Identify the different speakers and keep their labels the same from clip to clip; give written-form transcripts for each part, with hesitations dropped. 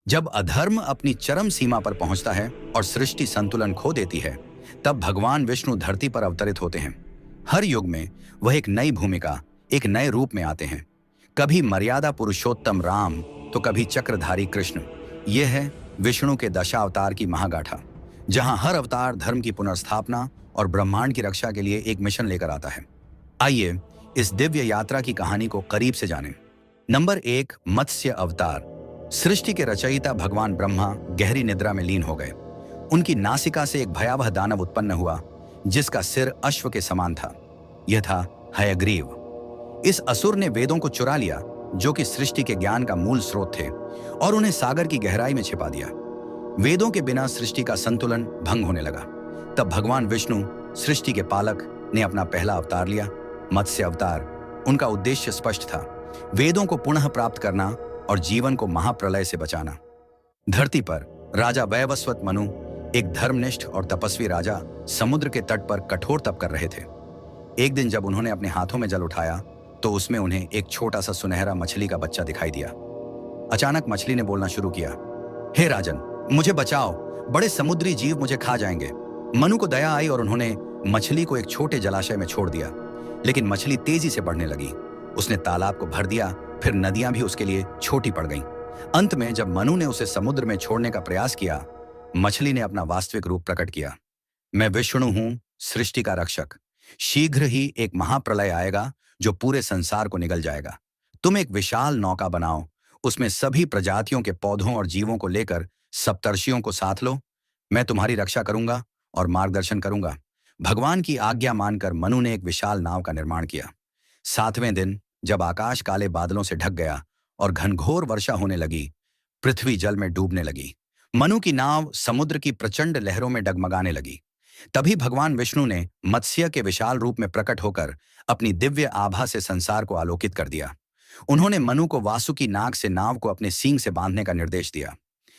Speaker 1: जब अधर्म अपनी चरम सीमा पर पहुंचता है और सृष्टि संतुलन खो देती है, तब भगवान विष्णु धरती पर अवतरित होते हैं। हर युग में वह एक नई भूमिका, एक नए रूप में आते हैं। कभी मर्यादा पुरुषोत्तम राम, तो कभी चक्रधारी कृष्ण। यह है विष्णु के दशावतार की महागाथा, जहां हर अवतार धर्म की पुनर्स्थापना और ब्रह्मांड की रक्षा के लिए एक मिशन लेकर आता है। आइए इस दिव्य यात्रा की कहानी को करीब से जानें। नंबर 1, मत्स्य अवतार। सृष्टि के रचयिता भगवान ब्रह्मा गहरी निद्रा में लीन हो गए। उनकी नासिका से एक भयावह दानव उत्पन्न हुआ, जिसका सिर अश्व के समान था। यह था हयग्रीव। इस असुर ने वेदों को चुरा लिया, जो कि सृष्टि के ज्ञान का मूल स्रोत थे, और उन्हें सागर की गहराई में छिपा दिया। वेदों के बिना सृष्टि का संतुलन भंग होने लगा। तब भगवान विष्णु, सृष्टि के पालक, ने अपना पहला अवतार लिया, मत्स्य अवतार। उनका उद्देश्य स्पष्ट था, वेदों को पुनः प्राप्त करना और जीवन को महाप्रलय से बचाना। धरती पर राजा वैवस्वत मनु, एक धर्मनिष्ठ और तपस्वी राजा, समुद्र के तट पर कठोर तप कर रहे थे। एक दिन जब उन्होंने अपने हाथों में जल उठाया, तो उसमें उन्हें एक छोटा सा सुनहरा मछली का बच्चा दिखाई दिया। अचानक मछली ने बोलना शुरू किया, हे राजन, मुझे बचाओ, बड़े समुद्री जीव मुझे खा जाएंगे। मनु को दया आई और उन्होंने मछली को एक छोटे जलाशय में छोड़ दिया। लेकिन मछली तेजी से बढ़ने लगी। उसने तालाब को भर दिया, फिर नदियां भी उसके लिए छोटी पड़ गईं। अंत में जब मनु ने उसे समुद्र में छोड़ने का प्रयास किया, मछली ने अपना वास्तविक रूप प्रकट किया। मैं विष्णु हूं, सृष्टि का रक्षक। शीघ्र ही एक महाप्रलय आएगा जो पूरे संसार को निगल जाएगा। तुम एक विशाल नौका बनाओ, उसमें सभी प्रजातियों के पौधों और जीवों को लेकर सप्तर्षियों को साथ लो। मैं तुम्हारी रक्षा करूंगा और मार्गदर्शन करूंगा। भगवान की आज्ञा मानकर मनु ने एक विशाल नाव का निर्माण किया। 7वें दिन जब आकाश काले बादलों से ढक गया और घनघोर वर्षा होने लगी, पृथ्वी जल में डूबने लगी। मनु की नाव समुद्र की प्रचंड लहरों में डगमगाने लगी। तभी भगवान विष्णु ने मत्स्य के विशाल रूप में प्रकट होकर अपनी दिव्य आभा से संसार को आलोकित कर दिया। उन्होंने मनु को वासुकी नाग से नाव को अपने सींग से बांधने का निर्देश दिया।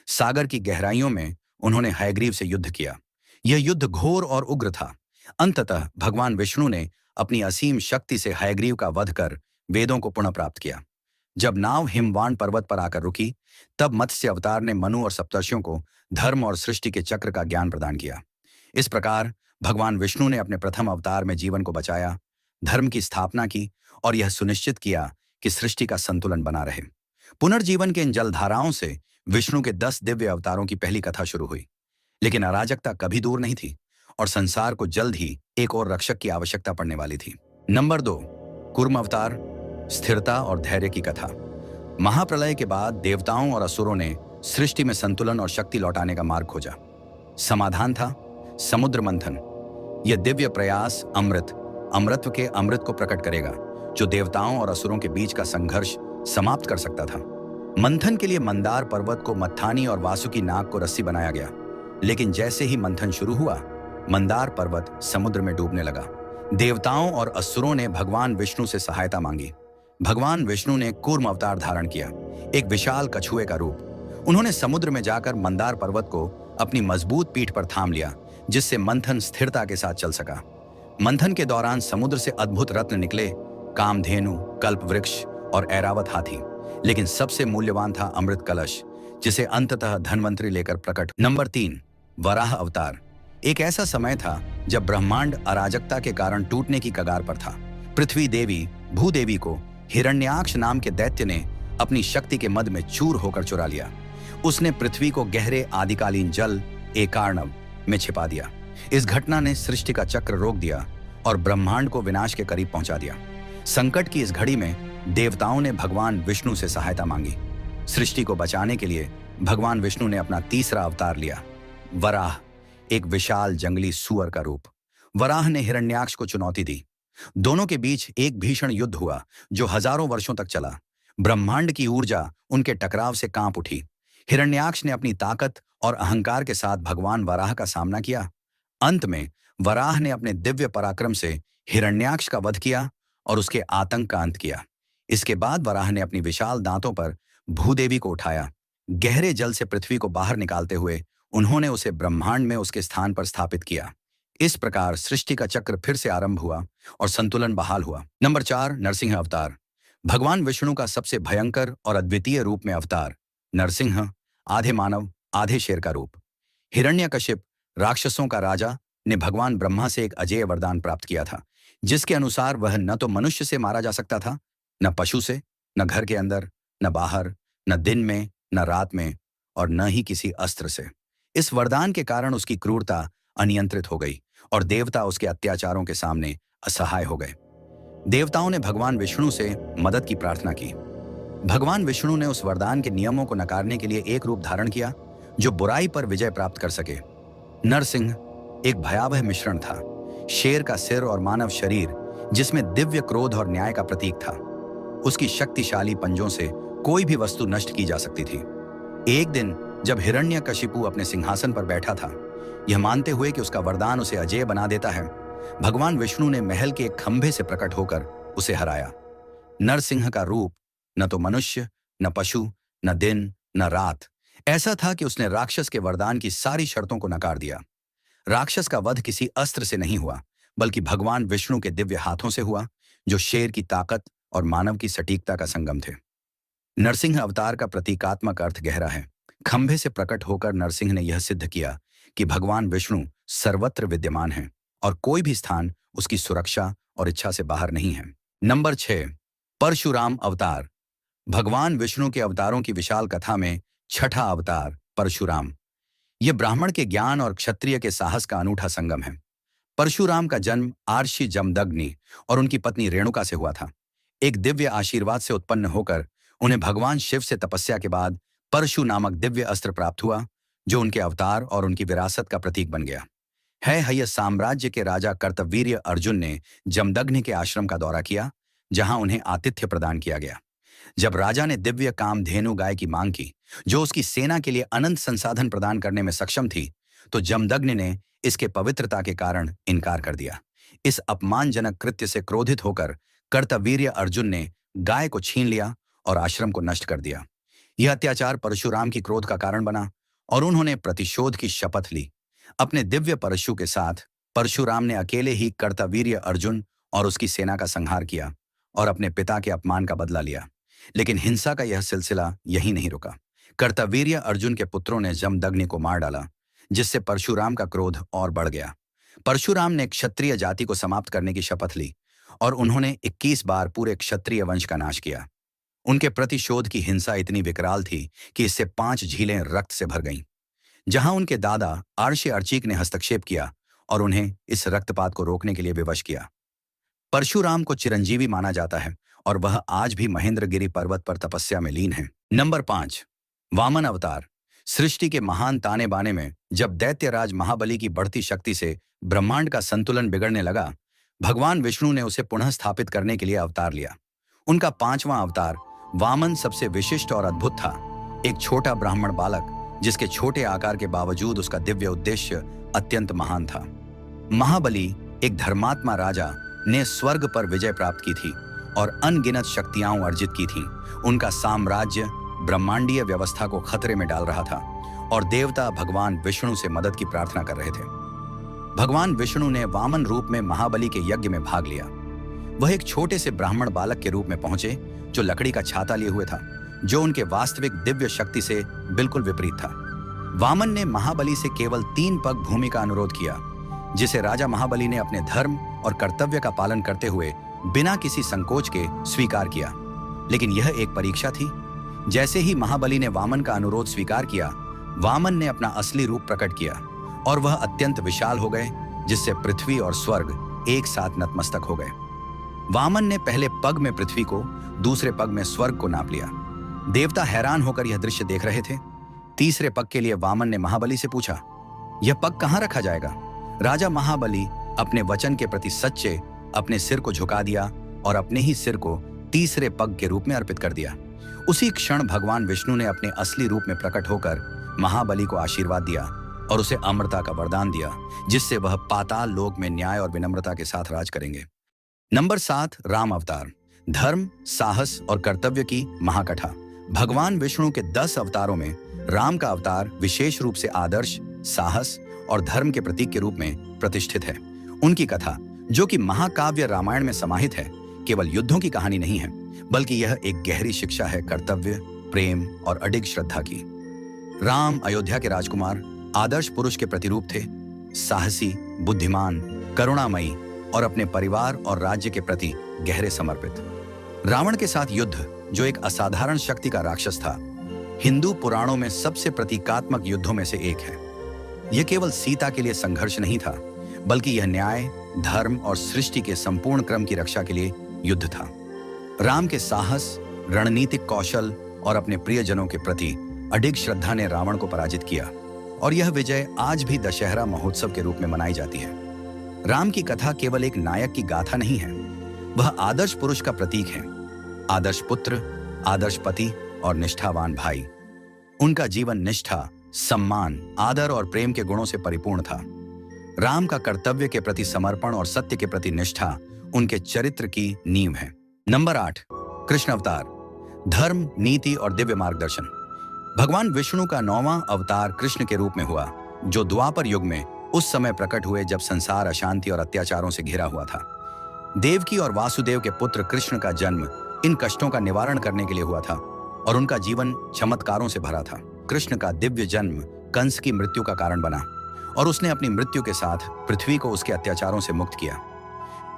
Speaker 1: सागर की गहराइयों में उन्होंने हयग्रीव से युद्ध किया। यह युद्ध घोर और उग्र था। अंततः भगवान विष्णु ने अपनी असीम शक्ति से हयग्रीव का वध कर वेदों को पुनः प्राप्त किया। जब नाव हिमवान पर्वत पर आकर रुकी, तब मत्स्य अवतार ने मनु और सप्तर्षियों को धर्म और सृष्टि के चक्र का ज्ञान प्रदान किया। इस प्रकार भगवान विष्णु ने अपने प्रथम अवतार में जीवन को बचाया, धर्म की स्थापना की और यह सुनिश्चित किया कि सृष्टि का संतुलन बना रहे। पुनर्जीवन के इन जलधाराओं से विष्णु के 10 दिव्य अवतारों की पहली कथा शुरू हुई। लेकिन अराजकता कभी दूर नहीं थी और संसार को जल्द ही एक और रक्षक की आवश्यकता पड़ने वाली थी। नंबर 2, कूर्म अवतार। स्थिरता और धैर्य की कथा। महाप्रलय के बाद देवताओं और असुरों ने सृष्टि में संतुलन और शक्ति लौटाने का मार्ग खोजा। समाधान था समुद्र मंथन। यह दिव्य प्रयास अमृतत्व के अमृत को प्रकट करेगा, जो देवताओं और असुरों के बीच का संघर्ष समाप्त कर सकता था। मंथन के लिए मंदार पर्वत को मत्थानी और वासुकी नाग को रस्सी बनाया गया। लेकिन जैसे ही मंथन शुरू हुआ, मंदार पर्वत समुद्र में डूबने लगा। देवताओं और असुरों ने भगवान विष्णु से सहायता मांगी। भगवान विष्णु ने कूर्म अवतार धारण किया, एक विशाल कछुए का रूप। उन्होंने समुद्र में जाकर मंदार पर्वत को अपनी मजबूत पीठ पर थाम लिया, जिससे मंथन स्थिरता के साथ चल सका। मंथन के दौरान समुद्र से अद्भुत रत्न निकले, कामधेनु, कल्प वृक्ष और ऐरावत हाथी। लेकिन सबसे मूल्यवान था अमृत कलश, जिसे अंततः धन्वंतरी लेकर प्रकट। नंबर 3, वराह अवतार। एक ऐसा समय था जब ब्रह्मांड अराजकता के कारण टूटने की कगार पर था। पृथ्वी देवी भूदेवी को हिरण्याक्ष नाम के दैत्य ने अपनी शक्ति के मद में चूर होकर चुरा लिया। उसने पृथ्वी को गहरे आदिकालीन जल एकार्णव में छिपा दिया। इस घटना ने सृष्टि का चक्र रोक दिया और ब्रह्मांड को विनाश के करीब पहुंचा दिया। संकट की इस घड़ी में देवताओं ने भगवान विष्णु से सहायता मांगी। सृष्टि को बचाने के लिए भगवान विष्णु ने अपना तीसरा अवतार लिया, वराह, एक विशाल जंगली सुअर का रूप। वराह ने हिरण्याक्ष को चुनौती दी। दोनों के बीच एक भीषण युद्ध हुआ जो हजारों वर्षों तक चला। ब्रह्मांड की ऊर्जा उनके टकराव से कांप उठी। हिरण्याक्ष ने अपनी ताकत और अहंकार के साथ भगवान वराह का सामना किया। अंत में वराह ने अपने दिव्य पराक्रम से हिरण्याक्ष का वध किया और उसके आतंक का अंत किया। इसके बाद वराह ने अपनी विशाल दांतों पर भूदेवी को उठाया। गहरे जल से पृथ्वी को बाहर निकालते हुए उन्होंने उसे ब्रह्मांड में उसके स्थान पर स्थापित किया। इस प्रकार सृष्टि का चक्र फिर से आरंभ हुआ और संतुलन बहाल हुआ। नंबर 4, नरसिंह अवतार। भगवान विष्णु का सबसे भयंकर और अद्वितीय रूप में अवतार नरसिंह आधे मानव आधे शेर का रूप। हिरण्यकशिप, राक्षसों का राजा, ने भगवान ब्रह्मा से एक अजेय वरदान प्राप्त किया था, जिसके अनुसार वह न तो मनुष्य से मारा जा सकता था, न पशु से, न घर के अंदर, न बाहर, न दिन में, न रात में, और न ही किसी अस्त्र से। इस वरदान के कारण उसकी क्रूरता अनियंत्रित हो गई और देवता उसके अत्याचारों के सामने असहाय हो गए। देवताओं ने भगवान विष्णु से मदद की प्रार्थना की। भगवान विष्णु ने उस वरदान के नियमों को नकारने के लिए एक रूप धारण किया जो बुराई पर विजय प्राप्त कर सके। नरसिंह एक भयावह मिश्रण था, शेर का सिर और मानव शरीर जिसमें दिव्य क्रोध और न्याय का प्रतीक था। उसकी शक्तिशाली पंजों से कोई भी वस्तु नष्ट की जा सकती थी। एक दिन जब हिरण्यकशिपु अपने सिंहासन पर बैठा था, यह मानते हुए कि उसका वरदान उसे अजेय बना देता है, भगवान विष्णु ने महल के एक खंभे से प्रकट होकर उसे हराया। नरसिंह का रूप न तो मनुष्य, न पशु, न दिन, न रात, ऐसा था कि उसने राक्षस के वरदान की सारी शर्तों को नकार दिया। राक्षस का वध किसी अस्त्र से नहीं हुआ, बल्कि भगवान विष्णु के दिव्य हाथों से हुआ, जो शेर की ताकत और मानव की सटीकता का संगम थे। नरसिंह अवतार का प्रतीकात्मक अर्थ गहरा है। खंभे से प्रकट होकर नरसिंह ने यह सिद्ध किया कि भगवान विष्णु सर्वत्र विद्यमान है और कोई भी स्थान उसकी सुरक्षा और इच्छा से बाहर नहीं है। नंबर 6, परशुराम अवतार। भगवान विष्णु के अवतारों की विशाल कथा में छठा अवतार परशुराम। यह ब्राह्मण के ज्ञान और क्षत्रिय के साहस का अनूठा संगम है। परशुराम का जन्म आर्षि जमदग्नि और उनकी पत्नी रेणुका से हुआ था। एक दिव्य आशीर्वाद से उत्पन्न होकर उन्हें भगवान शिव से तपस्या के बाद परशु नामक दिव्य अस्त्र प्राप्त हुआ, जो उनके अवतार और उनकी विरासत का प्रतीक बन गया। यह साम्राज्य के राजा कर्तवीर्य अर्जुन ने जमदग्नि के आश्रम का दौरा किया, जहां उन्हें आतिथ्य प्रदान किया गया। जब राजा ने दिव्य कामधेनु गाय की मांग की, जो उसकी सेना के लिए अनंत संसाधन प्रदान करने में सक्षम थी, तो जमदग्नि ने इसके पवित्रता के कारण इनकार कर दिया। इस अपमानजनक कृत्य से क्रोधित होकर कर्तवीर्य अर्जुन ने गाय को छीन लिया और आश्रम को नष्ट कर दिया। यह अत्याचार परशुराम की क्रोध का कारण बना और उन्होंने प्रतिशोध की शपथ ली। अपने दिव्य परशु के साथ परशुराम ने अकेले ही कर्तवीर्य अर्जुन और उसकी सेना का संहार किया और अपने पिता के अपमान का बदला लिया। लेकिन हिंसा का यह सिलसिला यहीं नहीं रुका। कर्तवीर्य अर्जुन के पुत्रों ने जमदग्नि को मार डाला, जिससे परशुराम का क्रोध और बढ़ गया। परशुराम ने क्षत्रिय जाति को समाप्त करने की शपथ ली और उन्होंने 21 बार पूरे क्षत्रिय वंश का नाश किया। उनके प्रतिशोध की हिंसा इतनी विकराल थी कि इससे 5 झीलें रक्त से भर गईं। जहां उनके दादा आर्षि अर्चिक ने हस्तक्षेप किया और उन्हें इस रक्तपात को रोकने के लिए विवश किया। परशुराम को चिरंजीवी माना जाता है और वह आज भी महेंद्रगिरी पर्वत पर तपस्या में लीन है। नंबर 5, वामन अवतार। सृष्टि के महान ताने बाने में जब दैत्यराज महाबली की बढ़ती शक्ति से ब्रह्मांड का संतुलन बिगड़ने लगा, भगवान विष्णु ने उसे पुनः स्थापित करने के लिए अवतार लिया। उनका 5वां अवतार वामन सबसे विशिष्ट और अद्भुत था। एक छोटा ब्राह्मण बालक, जिसके छोटे आकार के बावजूद उसका दिव्य उद्देश्य अत्यंत महान था। महाबली, एक धर्मात्मा राजा, ने स्वर्ग पर विजय प्राप्त की थी और अनगिनत शक्तियां अर्जित की थीं। उनका साम्राज्य ब्रह्मांडीय व्यवस्था को खतरे में डाल रहा था और देवता भगवान विष्णु से मदद की प्रार्थना कर रहे थे। भगवान विष्णु ने वामन रूप में महाबली के यज्ञ में भाग लिया। वह एक छोटे से ब्राह्मण बालक के रूप में पहुंचे, जो लकड़ी का छाता लिए हुए था, जो उनके वास्तविक दिव्य शक्ति से बिल्कुल विपरीत था। वामन ने महाबली से केवल 3 पग भूमि का अनुरोध किया, जिसे राजा महाबली ने अपने धर्म और कर्तव्य का पालन करते हुए बिना किसी संकोच के स्वीकार किया। लेकिन यह एक परीक्षा थी। जैसे ही महाबली ने वामन का अनुरोध स्वीकार किया, वामन ने अपना असली रूप प्रकट किया और वह अत्यंत विशाल हो गए, जिससे पृथ्वी और स्वर्ग एक साथ नतमस्तक हो गए। वामन ने पहले पग में पृथ्वी को, दूसरे पग में स्वर्ग को नाप लिया। देवता हैरान होकर यह दृश्य देख रहे थे। तीसरे पग के लिए वामन ने महाबली से पूछा, यह पग कहां रखा जाएगा? राजा महाबली अपने वचन के प्रति सच्चे अपने सिर को झुका दिया और अपने ही सिर को तीसरे पग के रूप में अर्पित कर दिया। उसी क्षण भगवान विष्णु ने अपने असली रूप में प्रकट होकर महाबली को आशीर्वाद दिया और उसे अमरता का वरदान दिया, जिससे वह पाताल लोक में न्याय और विनम्रता के साथ राज करेंगे। नंबर 7, राम अवतार। धर्म, साहस और कर्तव्य की महाकथा। भगवान विष्णु के 10 अवतारों में राम का अवतार विशेष रूप से आदर्श, साहस और धर्म के प्रतीक के रूप में प्रतिष्ठित है। उनकी कथा, जो कि महाकाव्य रामायण में समाहित है, केवल युद्धों की कहानी नहीं है, बल्कि यह एक गहरी शिक्षा है कर्तव्य, प्रेम और अडिग श्रद्धा की। राम अयोध्या के राजकुमार आदर्श पुरुष के प्रतिरूप थे, साहसी, बुद्धिमान, करुणामयी और अपने परिवार और राज्य के प्रति गहरे समर्पित। रावण के साथ युद्ध, जो एक असाधारण शक्ति का राक्षस था, हिंदू पुराणों में सबसे प्रतीकात्मक युद्धों में से एक है। यह केवल सीता के लिए संघर्ष नहीं था, बल्कि यह न्याय, धर्म और सृष्टि के संपूर्ण क्रम की रक्षा के लिए युद्ध था। राम के साहस, रणनीतिक कौशल और अपने प्रियजनों के प्रति अडिग श्रद्धा ने रावण को पराजित किया, और यह विजय आज भी दशहरा महोत्सव के रूप में मनाई जाती है। राम की कथा केवल एक नायक की गाथा नहीं है, वह आदर्श पुरुष का प्रतीक है। आदर्श पुत्र, आदर्श पति और निष्ठावान भाई। उनका जीवन निष्ठा, सम्मान, आदर और प्रेम के गुणों से परिपूर्ण था। राम का कर्तव्य के प्रति समर्पण और सत्य के प्रति निष्ठा उनके चरित्र की नींव है। नंबर 8, कृष्ण अवतार, धर्म, नीति और दिव्य मार्गदर्शन। भगवान विष्णु का 9वां अवतार कृष्ण के रूप में हुआ, जो द्वापर युग में उस समय प्रकट हुए जब संसार अशांति और अत्याचारों से घिरा हुआ था। देवकी और वासुदेव के पुत्र कृष्ण का जन्म इन कष्टों का निवारण करने के लिए हुआ था, और उनका जीवन चमत्कारों से भरा था। कृष्ण का दिव्य जन्म कंस की मृत्यु का कारण बना, और उसने अपनी मृत्यु के साथ पृथ्वी को उसके अत्याचारों से मुक्त किया।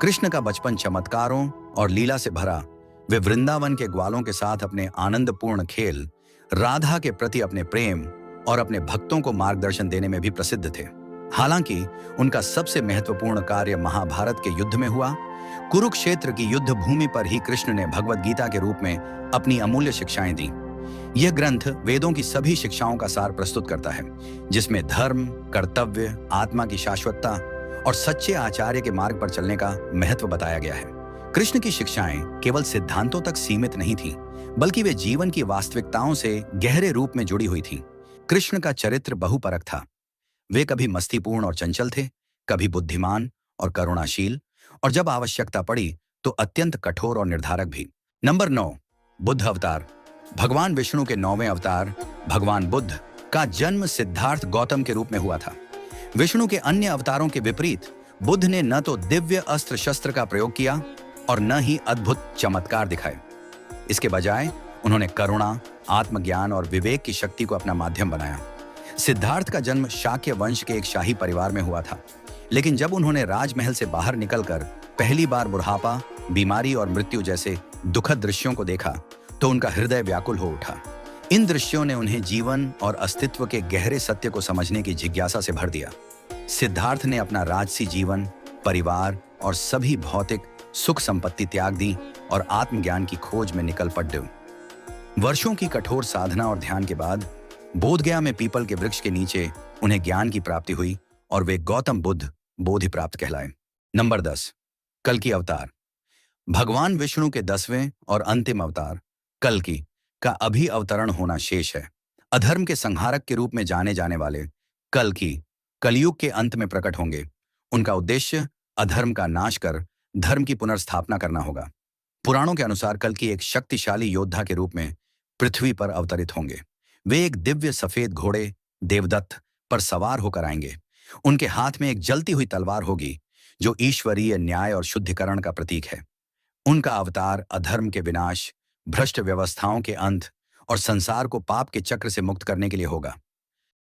Speaker 1: कृष्ण का बचपन चमत्कारों और लीला से भरा। वे वृंदावन के ग्वालों के साथ अपने आनंदपूर्ण खेल, राधा के प्रति अपने प्रेम और अपने भक्तों को मार्गदर्शन देने में भी प्रसिद्ध थे। हालांकि उनका सबसे महत्वपूर्ण कार्य महाभारत के युद्ध में हुआ। कुरुक्षेत्र की युद्ध भूमि पर ही कृष्ण ने भगवद गीता के रूप में अपनी अमूल्य शिक्षाएं दी। यह ग्रंथ वेदों की सभी शिक्षाओं का सार प्रस्तुत करता है, जिसमें धर्म, कर्तव्य, आत्मा की शाश्वतता और सच्चे आचार्य के मार्ग पर चलने का महत्व बताया गया है। कृष्ण की शिक्षाएं केवल सिद्धांतों तक सीमित नहीं थीं, बल्कि वे जीवन की वास्तविकताओं से गहरे रूप में जुड़ी हुई थीं। कृष्ण का चरित्र बहुपरक था। वे कभी मस्तीपूर्ण और चंचल थे, कभी बुद्धिमान और करुणाशील, और जब आवश्यकता पड़ी तो अत्यंत कठोर और निर्धारक भी। नंबर 9, बुद्ध अवतार। भगवान विष्णु के 9वें अवतार भगवान बुद्ध का जन्म सिद्धार्थ गौतम के रूप में हुआ था। विष्णु के अन्य अवतारों के विपरीत बुद्ध ने न तो दिव्य अस्त्र शस्त्र का प्रयोग किया और न ही अद्भुत चमत्कार दिखाए। इसके बजाय उन्होंने करुणा, आत्मज्ञान और विवेक की शक्ति को अपना माध्यम बनाया। सिद्धार्थ का जन्म शाक्य वंश के एक शाही परिवार में हुआ था, लेकिन जब उन्होंने राजमहल से बाहर निकलकर पहली बार बुढ़ापा, बीमारी और मृत्यु जैसे दुखद दृश्यों को देखा, तो उनका हृदय व्याकुल हो उठा। इन दृश्यों ने उन्हें जीवन और अस्तित्व के गहरे सत्य को समझने की जिज्ञासा से भर दिया। सिद्धार्थ ने अपना राजसी जीवन, परिवार और सभी भौतिक सुख संपत्ति त्याग दी और आत्मज्ञान की खोज में निकल पड़े। वर्षों की कठोर साधना और ध्यान के बाद बोधगया में पीपल के वृक्ष के नीचे उन्हें ज्ञान की प्राप्ति हुई और वे गौतम बुद्ध बोधि प्राप्त कहलाए। नंबर 10, कल्कि अवतार। भगवान विष्णु के 10वें और अंतिम अवतार कल्कि का अभी अवतरण होना शेष है। अधर्म के संहारक के रूप में जाने जाने वाले कल्कि कलयुग के अंत में प्रकट होंगे। उनका उद्देश्य अधर्म का नाश कर धर्म की पुनर्स्थापना करना होगा। पुराणों के अनुसार कल्कि एक शक्तिशाली योद्धा के रूप में पृथ्वी पर अवतरित होंगे। वे एक दिव्य सफेद घोड़े देवदत्त पर सवार होकर आएंगे। उनके हाथ में एक जलती हुई तलवार होगी, जो ईश्वरीय न्याय और शुद्धिकरण का प्रतीक है। उनका अवतार अधर्म के विनाश, भ्रष्ट व्यवस्थाओं के अंत और संसार को पाप के चक्र से मुक्त करने के लिए होगा।